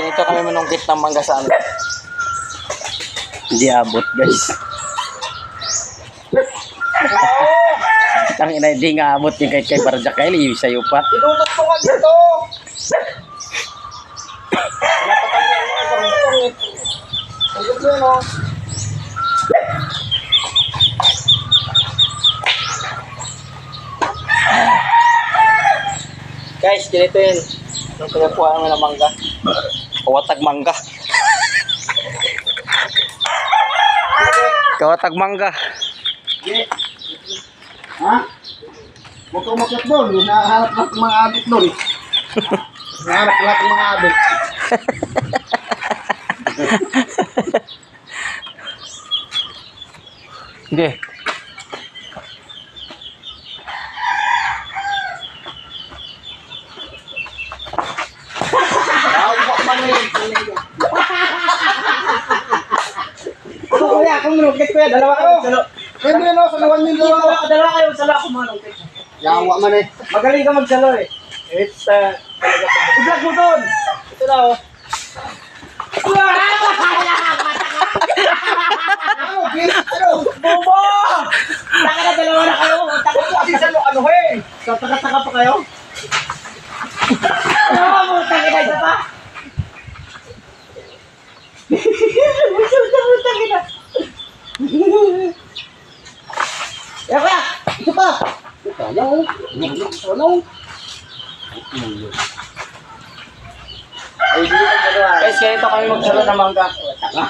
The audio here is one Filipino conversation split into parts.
ganito kami manungkit ng mangga sa amin. Hindi abot, guys. Ang ina, hindi nga abot yung kay Barja Kylie, sa'yo pa. Inutot ko nga dito! Guys, ganito yun. Yung pinakuha namin ng mangga. Kawatag mangga. Kawatag mangga. Ha? Huwag kang maklat doon. Naharap lahat ng mga abit doon. Naharap lahat ng mga abit. Hindi. Kuya, kung manungkit kuya, dalawa kayo. Pwede yun o, saluhan nyo dalawa. Dalawa kayo, salo ako manungkit. Yawa man eh. Magaling ka magsalo eh. It's talaga. I-vlog mo doon. Ito na o. Bobo! Taka na, dalawa na kayo. Taka po kasi salo, ano eh. Taka pa kayo. Dalawa mo, taka na, isa pa. Taka na. Ya kuya, ito pa. Ayaw. Ano? Guys, ganito kami magsalo ng mangga. Tanga.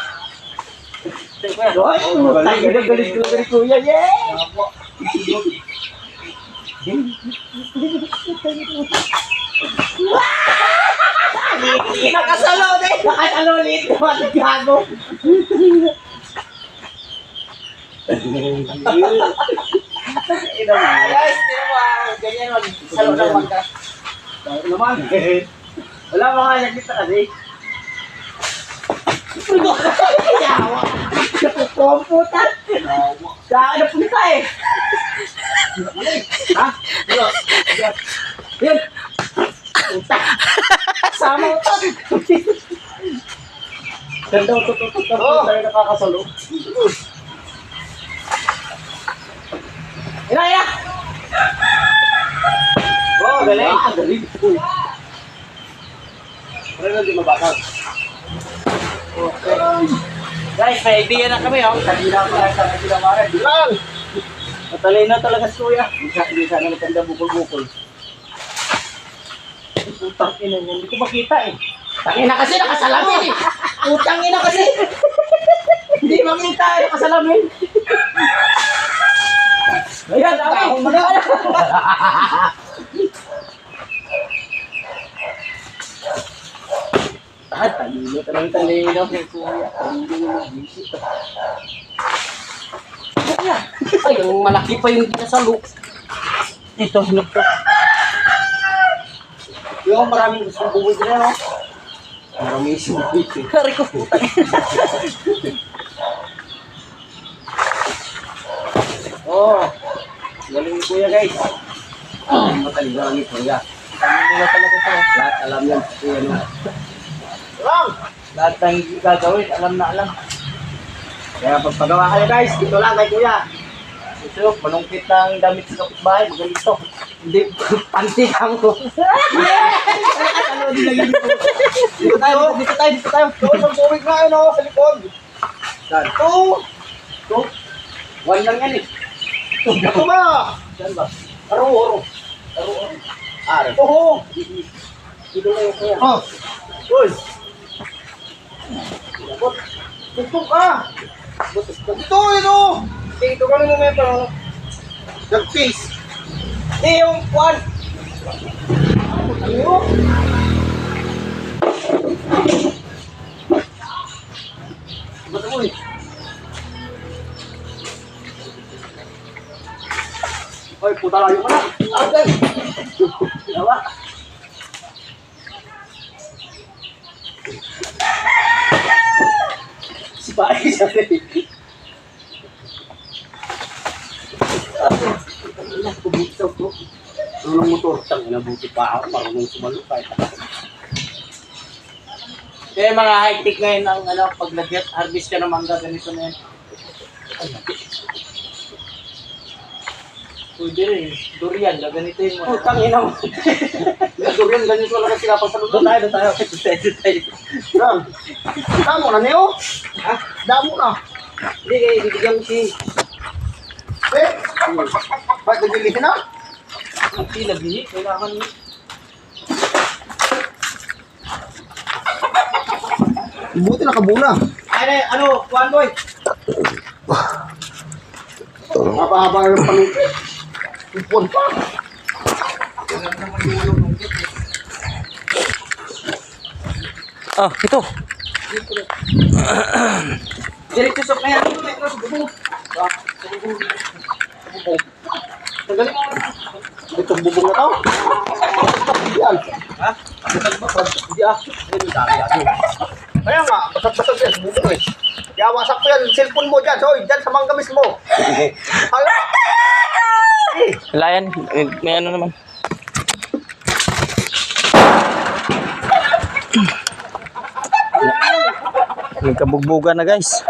Galit kuya. Yeah! Nakasalo din! Nakasalo ulit! Gago! Guys, tira mo ganyan magsalo ng mangga. Naman. Wala mga nakita kasi. Yawa. Napupunta. Saan napunta eh? Ha? Yun. Punta. Sama utot. Ganda utot. Tayo nakakasalo. Ina! Oh, galing. Galing. Pero hindi mabakal. Okay. Guys, may idea na kami, oh. Kanina ko lang sa kanila mara. Lang! Matalino talaga si kuya. Hindi sana maganda bukol-bukol. Utang ina niya. Hindi ko makita eh. Tangina kasi nakasalamin eh. Utang ina kasi. Hindi makita eh. Nakasalamin. Ayan, dami. Talino talino kay kuya. Hindi mo mag-visit. Ay, ang malaki pa yung dinasalo. Ito, hinok to. Yung maraming gusto buhay din, no? Maraming subuhay. Kari ko. Oh, galing ni kuya, guys. Matalino lang ni kuya. Talino talaga to. Lahat alam yan si kuya, no? Lahat ng gagawin, alam na alam. Kaya pagpagawa kayo guys, dito lang kay kuya. Ito, manungkit ng damit sa kapitbahay, magaling to. Hindi, panty kang ko. Dito tayo. Doon sa tubig na yun sa likod. Saan? Ito. One lang yan eh. Ito ba? Saan ba? Aro. Oo. Dito na yung kuya. Uy. Tutok ka! Ito! Ito ka na naman parang nag-face. Yung kwan! Ano? Ba't mo eh? Oy, puta layo ka na! Agad! Yawa! Baik sekali. Tolong motor tang na buti pa ako marunong sumalo kahit Kaya mga high-tech ngayon ang ano, pag nag-harvest ka ng mangga, ganito na yan. Pwede rin. Durian, ganito mo. Putang ina mo. Durian, ganito lang kasi kapag sa lulo. Doon tayo. Damo na niyo. Ha? Damo na. Hindi kayo, bibigyan mo si... Ba't nabilihin na? Hindi nabili. Kailangan mo. Buti nakabula. Ay, ano, kuhan boy. Haba-haba yung panungkit. Ipon pa. Ah, ito. Diretso sa kaya. Tanggalin mo. Itong bubong na to. Yan. Ha? Hindi ah. Kaya nga, basag-basag yan. Bubong eh. Kaya wasak ko yan. Cellphone mo dyan. Hoy, dyan sa mangga mismo. Hala. Layan. May ano naman. Nagkabugbugan na guys.